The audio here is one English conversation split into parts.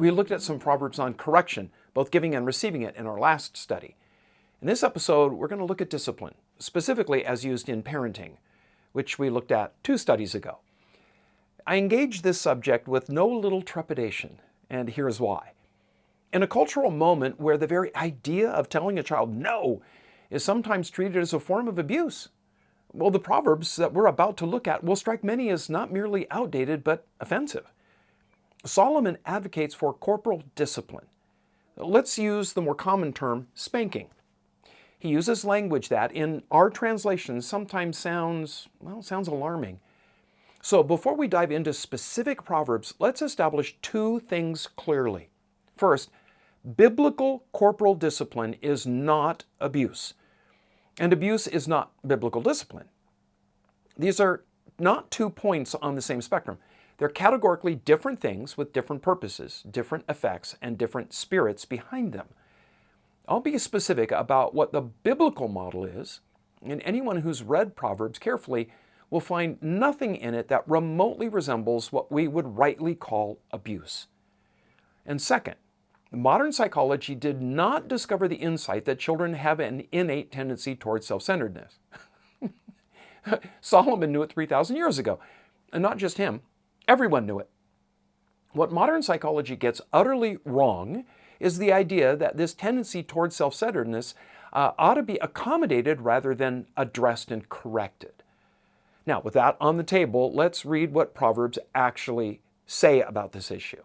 We looked at some Proverbs on correction, both giving and receiving it, in our last study. In this episode, we're going to look at discipline, specifically as used in parenting, which we looked at 2 studies ago. I engaged this subject with no little trepidation, and here's why. In a cultural moment where the very idea of telling a child no is sometimes treated as a form of abuse, well, the Proverbs that we're about to look at will strike many as not merely outdated, but offensive. Solomon advocates for corporal discipline. Let's use the more common term, spanking. He uses language that, in our translations, sometimes sounds alarming. So before we dive into specific Proverbs, let's establish 2 things clearly. First, biblical corporal discipline is not abuse, and abuse is not biblical discipline. These are not 2 points on the same spectrum. They're categorically different things with different purposes, different effects, and different spirits behind them. I'll be specific about what the biblical model is, and anyone who's read Proverbs carefully will find nothing in it that remotely resembles what we would rightly call abuse. And second, modern psychology did not discover the insight that children have an innate tendency towards self-centeredness. Solomon knew it 3,000 years ago, and not just him. Everyone knew it. What modern psychology gets utterly wrong is the idea that this tendency towards self-centeredness ought to be accommodated rather than addressed and corrected. Now, with that on the table, let's read what Proverbs actually say about this issue.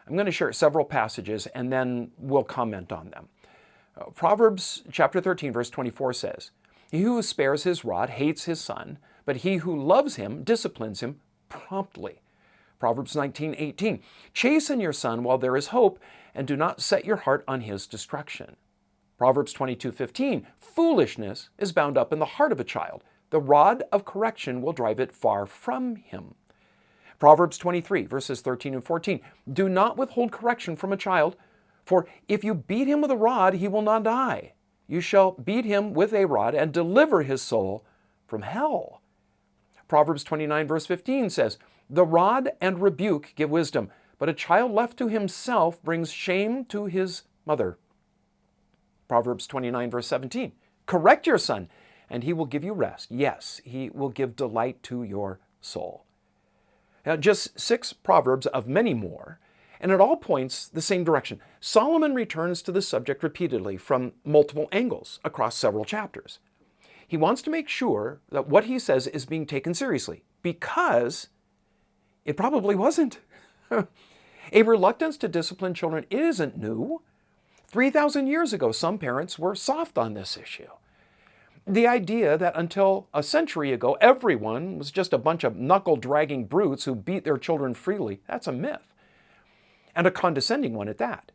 I'm going to share several passages and then we'll comment on them. Proverbs chapter 13, verse 24 says, "He who spares his rod hates his son, but he who loves him disciplines him promptly." Proverbs 19:18, "Chasten your son while there is hope, and do not set your heart on his destruction." Proverbs 22:15, "Foolishness is bound up in the heart of a child. The rod of correction will drive it far from him." Proverbs 23, verses 13 and 14, "Do not withhold correction from a child, for if you beat him with a rod, he will not die. You shall beat him with a rod and deliver his soul from hell." Proverbs 29, verse 15 says, "The rod and rebuke give wisdom, but a child left to himself brings shame to his mother." Proverbs 29, verse 17, "Correct your son, and he will give you rest. Yes, he will give delight to your soul." Now, just 6 Proverbs of many more, and it all points the same direction. Solomon returns to the subject repeatedly from multiple angles across several chapters. He wants to make sure that what he says is being taken seriously, because it probably wasn't. A reluctance to discipline children isn't new. 3,000 years ago, some parents were soft on this issue. The idea that until a century ago, everyone was just a bunch of knuckle-dragging brutes who beat their children freely, that's a myth, and a condescending one at that.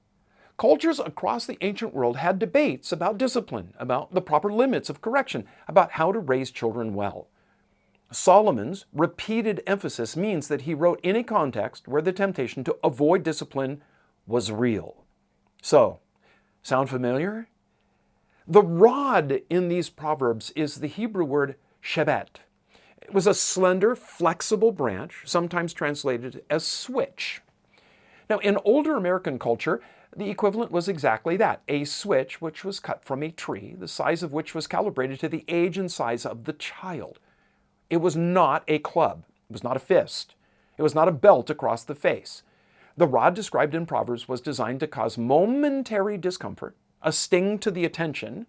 Cultures across the ancient world had debates about discipline, about the proper limits of correction, about how to raise children well. Solomon's repeated emphasis means that he wrote in a context where the temptation to avoid discipline was real. So, sound familiar? The rod in these Proverbs is the Hebrew word shebet. It was a slender, flexible branch, sometimes translated as switch. Now, in older American culture, the equivalent was exactly that, a switch which was cut from a tree, the size of which was calibrated to the age and size of the child. It was not a club. It was not a fist. It was not a belt across the face. The rod described in Proverbs was designed to cause momentary discomfort, a sting to the attention,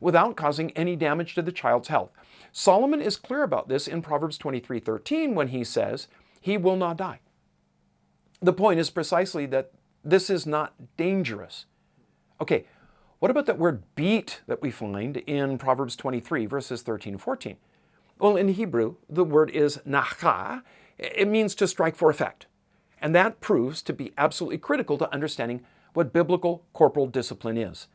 without causing any damage to the child's health. Solomon is clear about this in Proverbs 23:13 when he says, "He will not die." The point is precisely that this is not dangerous. Okay, what about that word beat that we find in Proverbs 23, verses 13 and 14? Well, in Hebrew, the word is nakah. It means to strike for effect. And that proves to be absolutely critical to understanding what biblical corporal discipline is.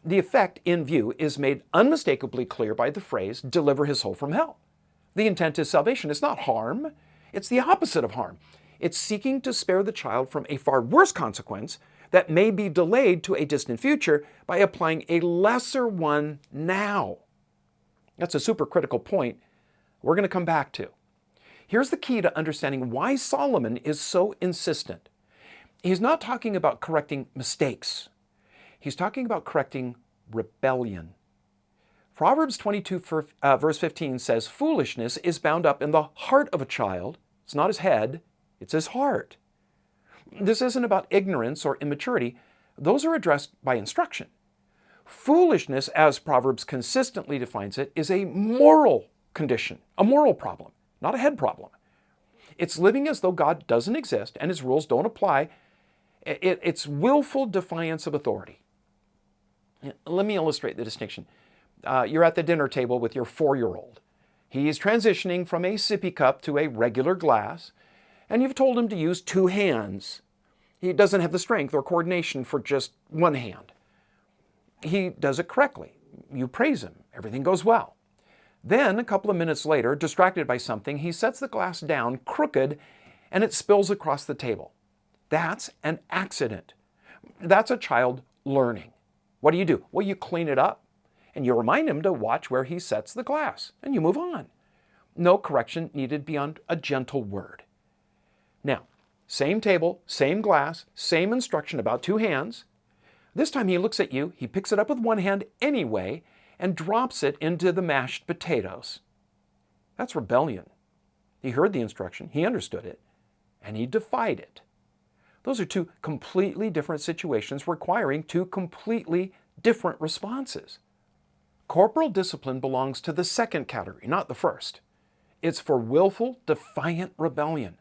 The effect in view is made unmistakably clear by the phrase, "deliver his soul from hell." The intent is salvation. It's not harm. It's the opposite of harm. It's seeking to spare the child from a far worse consequence that may be delayed to a distant future by applying a lesser one now. That's a super critical point we're going to come back to. Here's the key to understanding why Solomon is so insistent. He's not talking about correcting mistakes. He's talking about correcting rebellion. Proverbs 22 verse 15 says, foolishness is bound up in the heart of a child. It's not his head, it's his heart. This isn't about ignorance or immaturity. Those are addressed by instruction. Foolishness, as Proverbs consistently defines it, is a moral condition, a moral problem, not a head problem. It's living as though God doesn't exist and his rules don't apply. It's willful defiance of authority. Let me illustrate the distinction. You're at the dinner table with your 4-year-old. He's transitioning from a sippy cup to a regular glass, and you've told him to use 2 hands. He doesn't have the strength or coordination for just 1 hand. He does it correctly. You praise him. Everything goes well. Then, a couple of minutes later, distracted by something, he sets the glass down crooked and it spills across the table. That's an accident. That's a child learning. What do? Well, you clean it up and you remind him to watch where he sets the glass and you move on. No correction needed beyond a gentle word. Now, same table, same glass, same instruction about 2 hands. This time he looks at you, he picks it up with 1 hand anyway, and drops it into the mashed potatoes. That's rebellion. He heard the instruction, he understood it, and he defied it. Those are 2 completely different situations requiring 2 completely different responses. Corporal discipline belongs to the second category, not the first. It's for willful, defiant rebellion.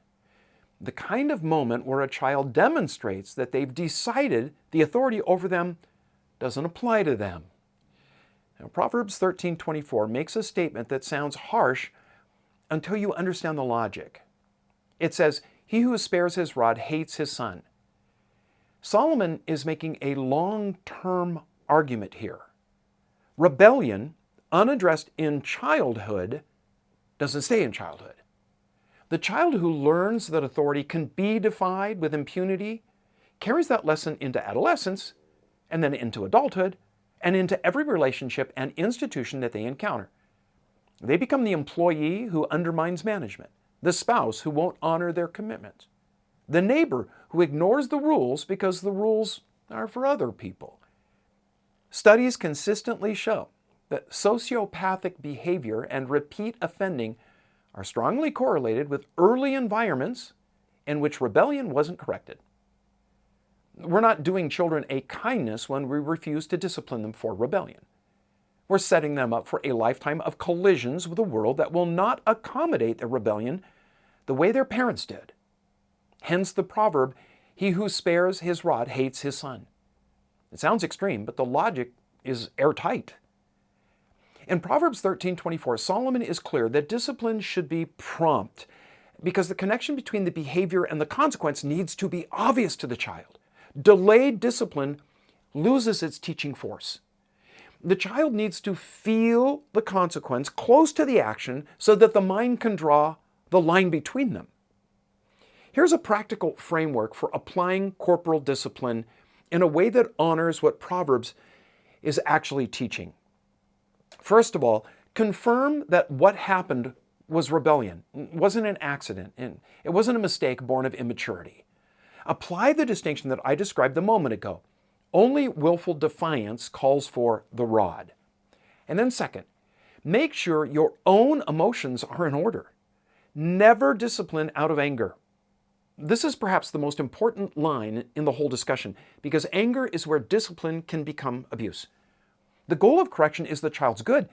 The kind of moment where a child demonstrates that they've decided the authority over them doesn't apply to them. Now, Proverbs 13:24 makes a statement that sounds harsh until you understand the logic. It says, "He who spares his rod hates his son." Solomon is making a long-term argument here. Rebellion, unaddressed in childhood, doesn't stay in childhood. The child who learns that authority can be defied with impunity carries that lesson into adolescence and then into adulthood and into every relationship and institution that they encounter. They become the employee who undermines management, the spouse who won't honor their commitments, the neighbor who ignores the rules because the rules are for other people. Studies consistently show that sociopathic behavior and repeat offending are strongly correlated with early environments in which rebellion wasn't corrected. We're not doing children a kindness when we refuse to discipline them for rebellion. We're setting them up for a lifetime of collisions with a world that will not accommodate their rebellion the way their parents did. Hence the proverb, "He who spares his rod hates his son." It sounds extreme, but the logic is airtight. In Proverbs 13:24, Solomon is clear that discipline should be prompt because the connection between the behavior and the consequence needs to be obvious to the child. Delayed discipline loses its teaching force. The child needs to feel the consequence close to the action so that the mind can draw the line between them. Here's a practical framework for applying corporal discipline in a way that honors what Proverbs is actually teaching. First of all, confirm that what happened was rebellion. It wasn't an accident, and it wasn't a mistake born of immaturity. Apply the distinction that I described a moment ago. Only willful defiance calls for the rod. And then second, make sure your own emotions are in order. Never discipline out of anger. This is perhaps the most important line in the whole discussion because anger is where discipline can become abuse. The goal of correction is the child's good.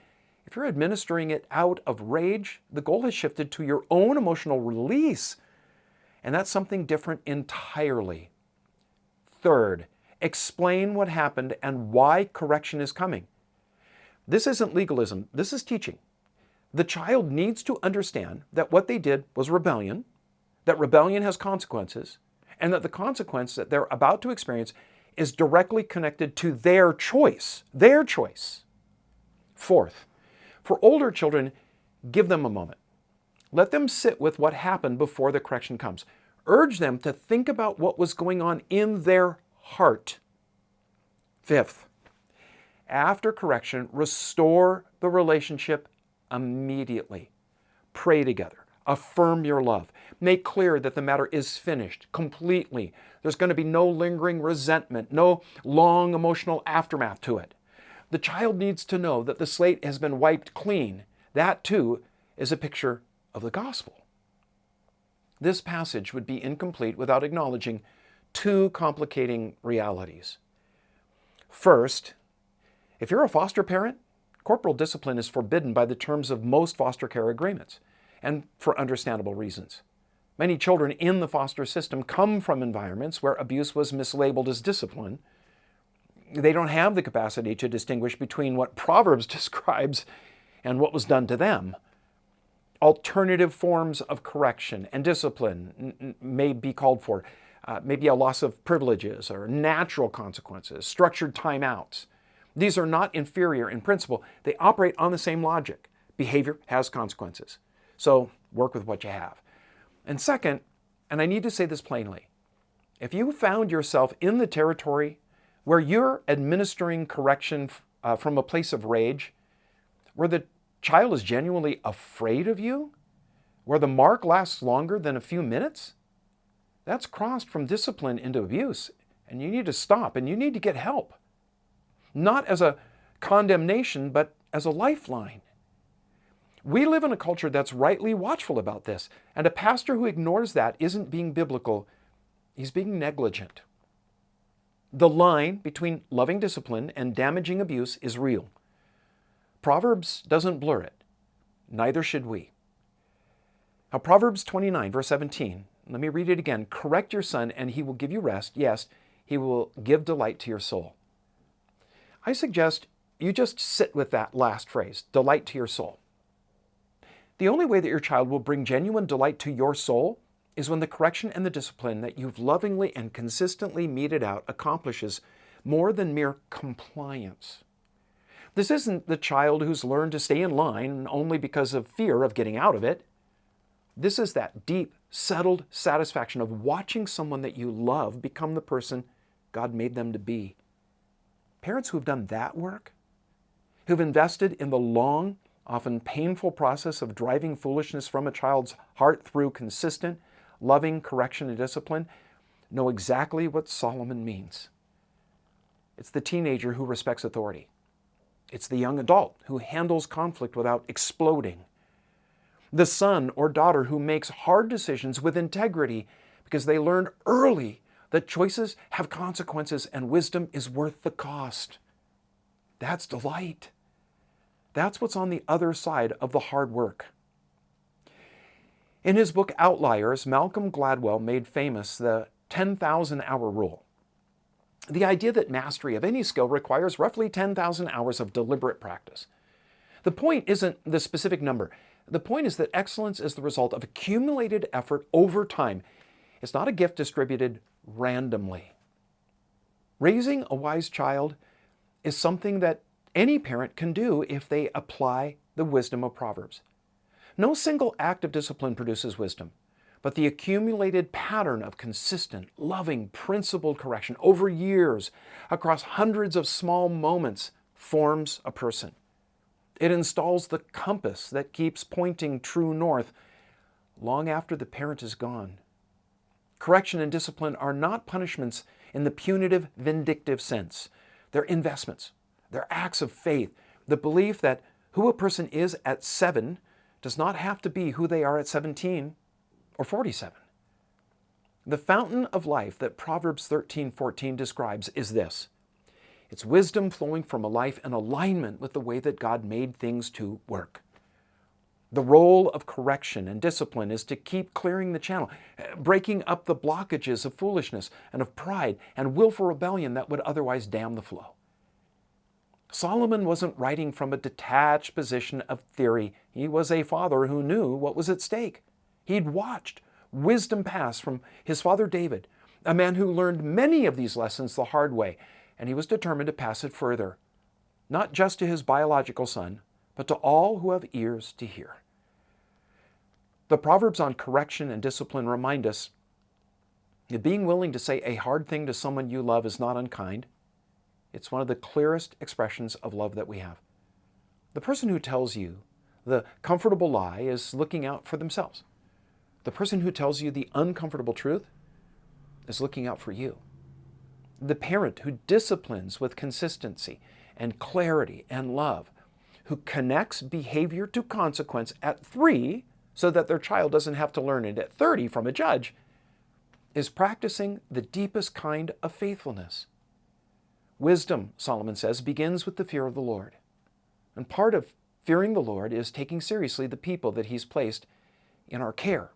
If you're administering it out of rage, the goal has shifted to your own emotional release, and that's something different entirely. Third, explain what happened and why correction is coming. This isn't legalism, this is teaching. The child needs to understand that what they did was rebellion, that rebellion has consequences, and that the consequence that they're about to experience is directly connected to their choice. Their choice. Fourth, for older children, give them a moment. Let them sit with what happened before the correction comes. Urge them to think about what was going on in their heart. Fifth, after correction, restore the relationship immediately. Pray together. Affirm your love. Make clear that the matter is finished completely. There's going to be no lingering resentment, no long emotional aftermath to it. The child needs to know that the slate has been wiped clean. That, too, is a picture of the gospel. This passage would be incomplete without acknowledging two complicating realities. First, if you're a foster parent, corporal discipline is forbidden by the terms of most foster care agreements, and for understandable reasons. Many children in the foster system come from environments where abuse was mislabeled as discipline. They don't have the capacity to distinguish between what Proverbs describes and what was done to them. Alternative forms of correction and discipline may be called for. Maybe a loss of privileges or natural consequences, structured timeouts. These are not inferior in principle. They operate on the same logic. Behavior has consequences. So work with what you have. And second, and I need to say this plainly, if you found yourself in the territory where you're administering correction from a place of rage, where the child is genuinely afraid of you, where the mark lasts longer than a few minutes, that's crossed from discipline into abuse, and you need to stop, and you need to get help. Not as a condemnation, but as a lifeline. We live in a culture that's rightly watchful about this, and a pastor who ignores that isn't being biblical, he's being negligent. The line between loving discipline and damaging abuse is real. Proverbs doesn't blur it. Neither should we. Now, Proverbs 29, verse 17, let me read it again. Correct your son, and he will give you rest. Yes, he will give delight to your soul. I suggest you just sit with that last phrase, delight to your soul. The only way that your child will bring genuine delight to your soul is when the correction and the discipline that you've lovingly and consistently meted out accomplishes more than mere compliance. This isn't the child who's learned to stay in line only because of fear of getting out of it. This is that deep, settled satisfaction of watching someone that you love become the person God made them to be. Parents who've done that work, who've invested in the long, often painful process of driving foolishness from a child's heart through consistent, loving correction and discipline, know exactly what Solomon means. It's the teenager who respects authority. It's the young adult who handles conflict without exploding. The son or daughter who makes hard decisions with integrity because they learned early that choices have consequences and wisdom is worth the cost. That's delight. That's what's on the other side of the hard work. In his book Outliers, Malcolm Gladwell made famous the 10,000-hour rule. The idea that mastery of any skill requires roughly 10,000 hours of deliberate practice. The point isn't the specific number. The point is that excellence is the result of accumulated effort over time. It's not a gift distributed randomly. Raising a wise child is something that any parent can do if they apply the wisdom of Proverbs. No single act of discipline produces wisdom, but the accumulated pattern of consistent, loving, principled correction over years across hundreds of small moments forms a person. It installs the compass that keeps pointing true north long after the parent is gone. Correction and discipline are not punishments in the punitive, vindictive sense. They're investments. They're acts of faith. The belief that who a person is at 7 does not have to be who they are at 17 or 47. The fountain of life that Proverbs 13:14 describes is this. It's wisdom flowing from a life in alignment with the way that God made things to work. The role of correction and discipline is to keep clearing the channel, breaking up the blockages of foolishness and of pride and willful rebellion that would otherwise dam the flow. Solomon wasn't writing from a detached position of theory. He was a father who knew what was at stake. He'd watched wisdom pass from his father David, a man who learned many of these lessons the hard way, and he was determined to pass it further, not just to his biological son, but to all who have ears to hear. The Proverbs on correction and discipline remind us that being willing to say a hard thing to someone you love is not unkind. It's one of the clearest expressions of love that we have. The person who tells you the comfortable lie is looking out for themselves. The person who tells you the uncomfortable truth is looking out for you. The parent who disciplines with consistency and clarity and love, who connects behavior to consequence at 3 so that their child doesn't have to learn it at 30 from a judge, is practicing the deepest kind of faithfulness. Wisdom, Solomon says, begins with the fear of the Lord. And part of fearing the Lord is taking seriously the people that He's placed in our care.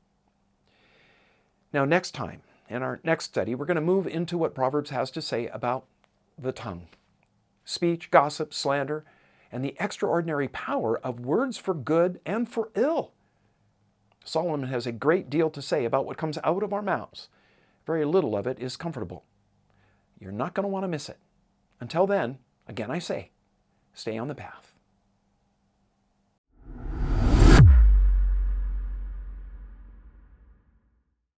Now, next time, in our next study, we're going to move into what Proverbs has to say about the tongue. Speech, gossip, slander, and the extraordinary power of words for good and for ill. Solomon has a great deal to say about what comes out of our mouths. Very little of it is comfortable. You're not going to want to miss it. Until then, again I say, stay on the path.